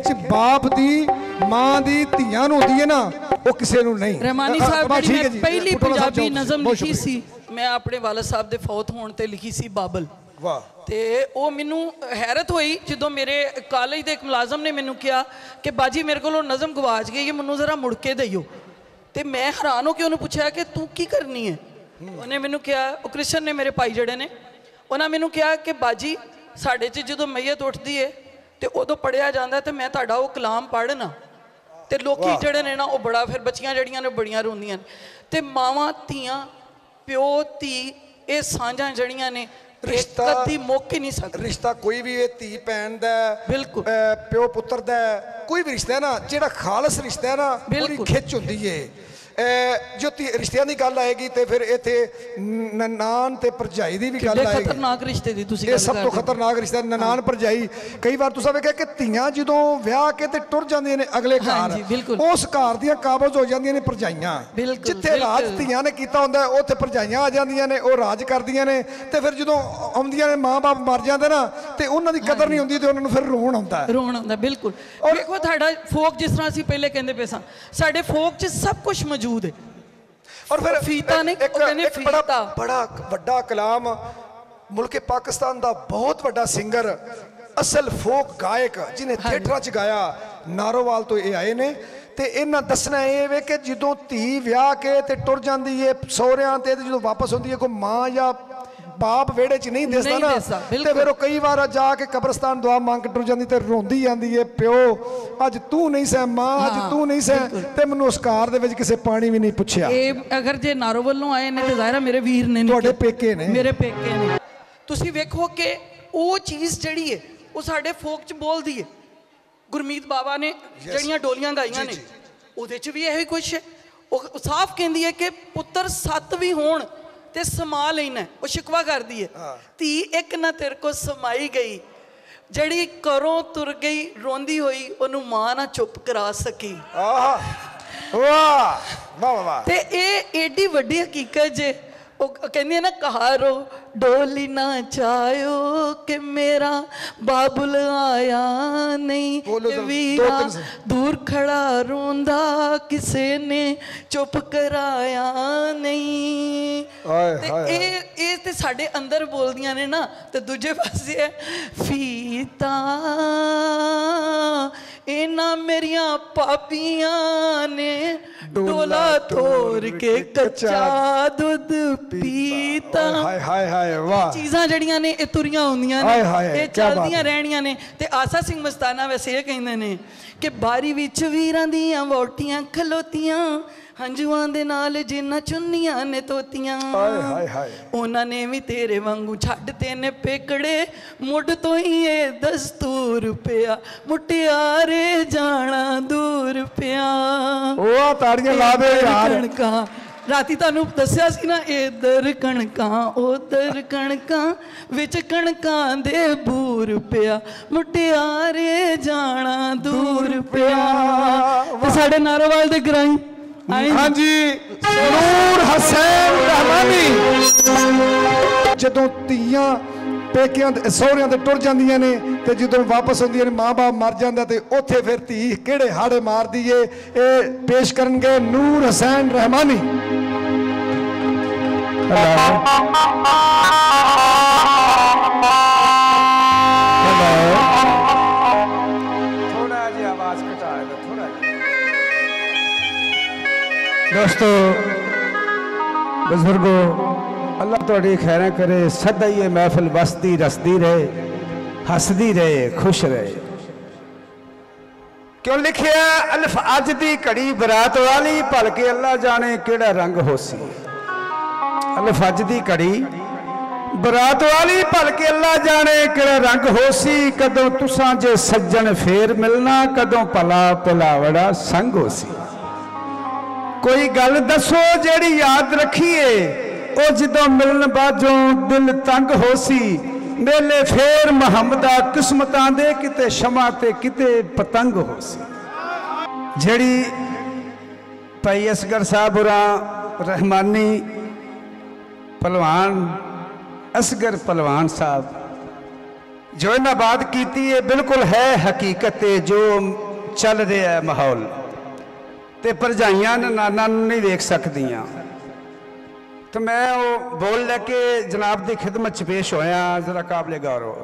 खिच बाप दी मां दी धियां नूं हुंदी है ना, वो किसी नूं नहीं। रहमानी साहब जी पहली पंजाबी नज़म लिखी सी मैं अपने वालद साहब दे फौत होण ते लिखी सी बाबल। वाह। ते वो मैनू हैरत हुई जो मेरे कॉलेज के एक मुलाजम ने मैनू कहा कि बाजी मेरे को नज़म गवाच गई है, मैनू जरा मुड़ के दईओ। तो मैं हैरान हो के उन्होंने पूछा कि तू की करनी है। उन्हें मैनू कहा, वो क्रिश्चन ने मेरे भाई जड़े ने, उन्हें मैनू कहा कि बाजी साढ़े च जो मैयत उठती है तो उदों पढ़िया जाता तो मैं तुहाडा वो कलाम पढ़ना तो लोग जड़े ने ना वो बड़ा फिर बच्चियां जड़ियां ने बड़ियां रोंदियां ते मावां धियां प्यो धी ये साझां जड़ियां ने रिश्ता कदी मुक ही नहीं सकता। रिश्ता कोई भी धी भैन दा बिल्कुल प्यो पुत्र दा कोई भी रिश्ता है ना जिहड़ा खालस रिश्ता है ना पूरी खिच हुंदी है। जो रिश्तियां की गल आएगी तो फिर इत्थे ननान ते भरजाई की भी गल आएगी। खतरनाक रिश्ते दी तुसीं ये सब तो खतरनाक रिश्ता ननान भरजाई। कई बार तुसां वेखिया कि धीआं जदों विआह के ते टुर जांदियां ने अगले घर, उस घर दियां काबज हो जांदियां ने भरजाइयां। जिथे राज धीआं ने कीता हुंदा है उत्थे भरजाइयां आ जांदियां ने, वो राज करदियां ने ते फिर जदों आउंदियां ने माँ बाप मर जांदे ना ते उन्हां दी कदर नहीं हुंदी ते उन्हां नूं फिर रोण आउंदा है। रोण आउंदा बिल्कुल। और देखो तुहाडा फोक जिस तरह असीं पहले कहंदे पे सां साडे फोक च सब कुछ मौजूद है। और फिर फीता नहीं एक बड़ा वड्डा कलाम मुल्के पाकिस्तान दा बहुत वड्डा सिंगर असल फोक गायक जिन्हें थिएटर च गाया नारोवाल तो ये आए ने ते इन्हां दसना ये वे कि जदों धी विआह के ते टुर जांदी है सौहरियां ते जदों वापस आउंदी है कोई मां या बाप वेड़े च नहीं दिसदा ना ते फिर कई बार जाके कब्रस्तान दुआ मांग के टुर जांदी ते रोंदी आंदी है प्यो अज तू नहीं सह मां अज तू नहीं सह ते मैनूं उस कार दे विच किसे पानी भी नहीं पुछया। अगर जे नारो वल्लों आए ने ते ज़ाहिर मेरे वीर ने तुहाडे पेके ने मेरे पेके ने। तुसीं वेखो कि वो चीज़ जिहड़ी है वो साडे फोक च बोलदी है। गुरमीत बाबा ने जिहड़ियां डोलियां गाईयां ने उहदे च भी इहो कुछ है। वो साफ कहंदी है कि पुत्तर 7 भी होण ते समा लेना। वो शिकवा कर दी है धी एक ना तेरे को समाई गई जड़ी करों तुर गई रोंदी हुई ओनू मां ना चुप करा सकी। वाह वाह वाह। ते ए एडी वड्डी हकीकत जे वो कहंदी ना कहारो डोली ना चायो कि मेरा बाबुल आया नहीं वीरा दूर खड़ा रोंदा किसे ने चुप कराया नहीं। ते ते साडे अंदर बोलदियां ने ना ते दूजे पासे है फीता इना मेरिया पापियां ने डोला तोड़ के कच्चा दूध पीता। हाय हाय हाय वाह। चीज़ां जड़ियां ने तुरियां होंदियां ने ये चलदियां रहनियां ने ते आसा सिंह मस्ताना वैसे ये कहंदे ने कि बारी विच वीरां दियां वोटियां खलोतियां हंजुआं दे नाल जिन्ना चुन्नियां ने तोतियां उन्हां ने भी तेरे वांगू छड्डते ने पेकड़े मुड तो ही ये दस्तूर पिया मुटियारे जाना दूर पिया। ओ ताड़ियां ला दे यार। राती तुहानू दस्सिया सी ना इधर कणकां उधर कणकां विच कणकां दे बूर पिया मुटियारे जाना दूर पिया। ते साडे नारोवाल दे ग्राईं हाँ जी नूर हुसैन रहमानी जदों धीआं पेकियां सौहरियां ते टुर जांदियां ने ते जदों वापस आउंदियां ने मां बाप मर जांदा ते उत्थे फिर धी किहड़े हाड़े मारदी है ये पेश करनगे नूर हुसैन रहमानी। थोड़ा जी आवाज घटाएगा थोड़ा। दोस्तों बुजुर्गों अल्लाह तुहाडी खैर करे सदा ही महफिल बसती रसदी रहे हसदी रहे खुश रहे। क्यों लिखिया अल्फ अज दी घड़ी बरात वाली भलके अल्लाह जाने केड़ा रंग होसी। अल्फ अज दी घड़ी बरात वाली भलके अल्लाह जाने केड़ा रंग होसी। कदों तुसां जे सज्जन फेर मिलना कदों भला भुलावड़ा संग होसी। कोई गल दसो जेड़ी याद रखिए ओ जदों मिलन बाजों दिल तंग होसी। मेले फेर मुहम्मदा किस्मतां दे किते शमा ते किते पतंग होसी। जेड़ी भाई असगर साहब होरां रहमानी पहलवान असगर पहलवान साहब जो इन्हें बात की है बिल्कुल है हकीकत जो चल रहा है माहौल। तो भरजाइयां नाना नहीं वेख सकदियां। तो मैं वो बोल लेके जनाब की खिदमत च पेश होया, जरा काबले गौर हो।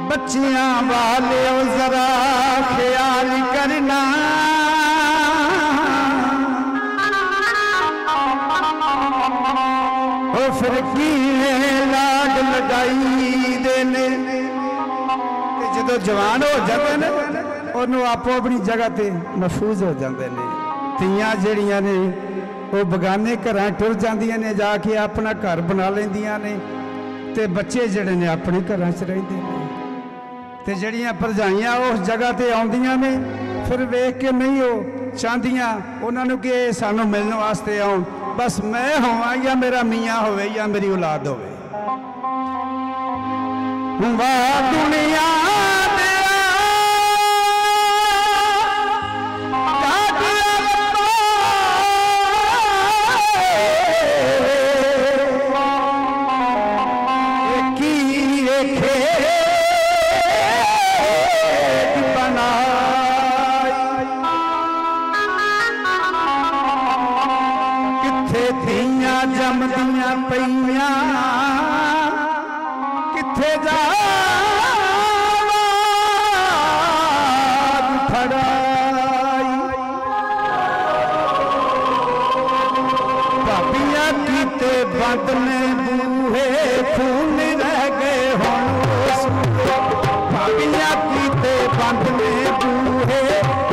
बच्चियां वाले जरा ख्याल करना, ओ फिर की लाड लगाई देने। जो जवान हो जाते ने उन्होंने आपो अपनी जगह ते महफूज हो जाते हैं। तियां जड़ियां ने वो बगाने घर टुर जांदियां ने, जाके अपना घर बना लेंदियां ने, ते बच्चे जड़े ने अपने घर च रहिंदे ने। ते जड़ियां भरजाइयां उस जगह ते आउंदियां ने, फिर वेख के नहीं हो चाहदियां उन्होंने कि सानू मिलने वास्ते आउन, बस मैं होवां या मेरा मियाँ होवे या मेरी औलाद होवे। वाह दुनिया जमदियां पईयां किथे जा फड़ाई। भाबियां कीते बंद ने बूहे खून रह गए हुण। भाबियां कीते बंद ने बूहे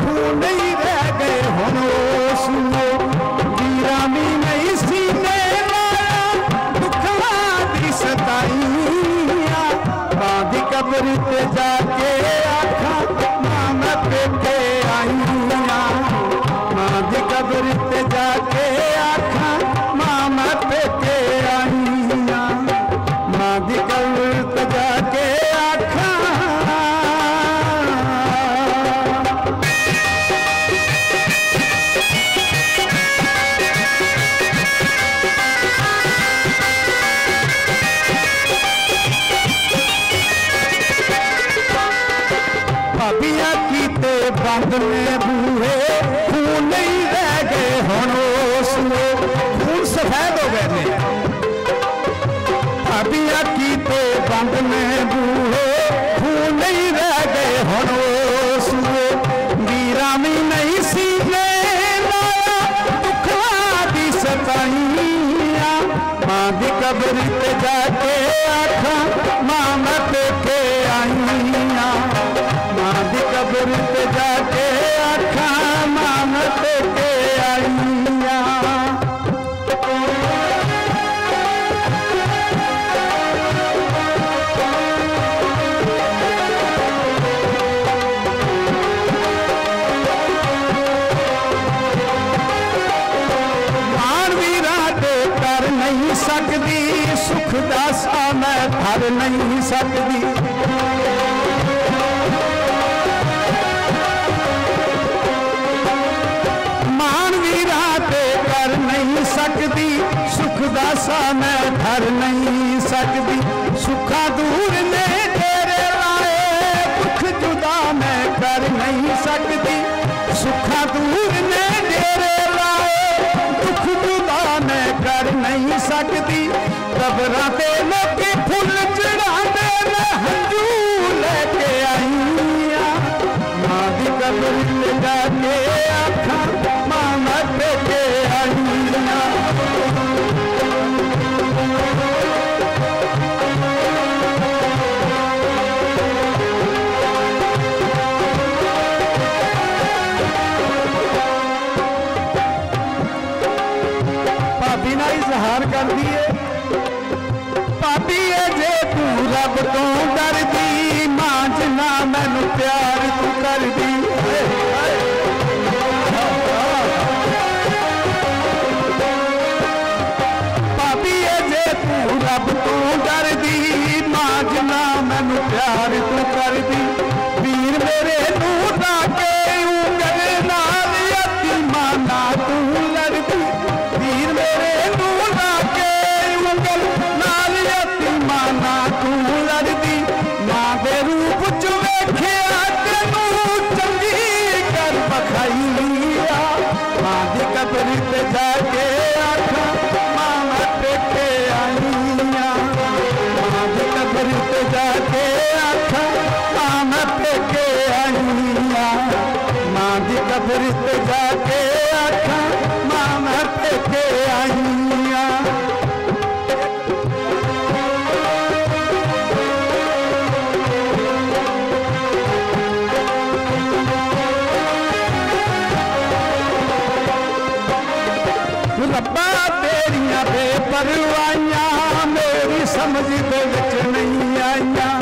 खून ही रह गए हुण। सुनो वीरानी नहीं सी कब्र ते जाके आखा मां मैं पेके आईया। मां दी कब्र ते जाके आखा मां मैं पेके आईया। मां दी कब्र ते जाके आखा। भाबियां कीते बंद ने बूहे खून नहीं रह गए हुण। खून सफेद हो गए ने। भाबियां कीते बंद ने बूहे खून नहीं रह गए हुण। वीरानी नहीं सी लाया दुखा दी सताइया। मां दी कब्र ते जाके आखा मां मैं पेके आईया। मां दी कब्र ते जाके आखा मां मैं पेके आईया। मानवीरा ते कर नहीं सकदी सुख दा सा मैं भर नहीं सकदी। नहीं सकती सुख दा सा मैं धर नहीं सकती। सुखा दूर ने तेरे लाए दुख जुदा मैं कर नहीं सकती। सुखा दूर ने तेरे लाए दुख जुदा मैं कर नहीं सकती। कब्रां ते लोकी फुल चढ़ांदे मैं हंझू लेके आईया। मां दी कब्र ते जाके आखा मां मैं पेके आईया। भाभी ना इजहार कर दिए। भाभी जे तू रब तो डरदी मां जना मैनू प्यार तू कर कब्र ते जाके आखा मां मैं पेके आईया। रब्बा तेरिया बेपरवाहियां मेरी समझ दे विच नहीं आईयां।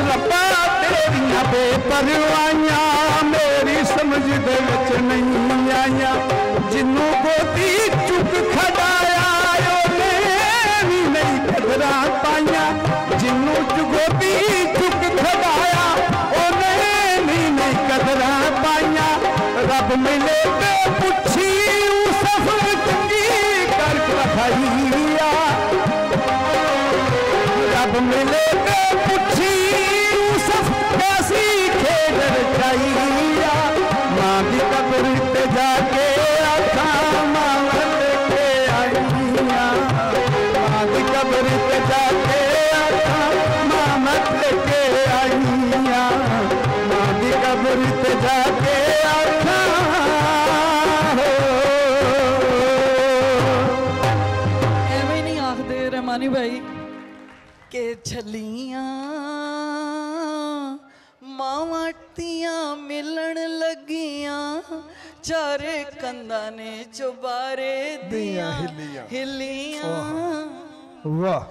रब्बा तेरिया बेपरवाहियां मेरी समझ दे विच नहीं आईयां। जिन्नू गोदी चुक खड़ाया ओने भी नहीं कदरा पाइया। जिन्नू गोदी चुक खड़ाया कदरा पाइया। रब मिले ते पुछी सफर चंगी कर रखाइया। रब मिले ते पुछी सफर कैसी खेड रखाइया। मां की कब्र ते जाके आखा मां लेके आईया। मां की कब्र ते जाके आखा मां लेके आईया। कब्र ते जाके आखा एवें नहीं आखदे रहमानी भाई के छलियां मावां तियां मिलन लगियां। चारे कंधा ने चुबारे दियां हिलियां। वाह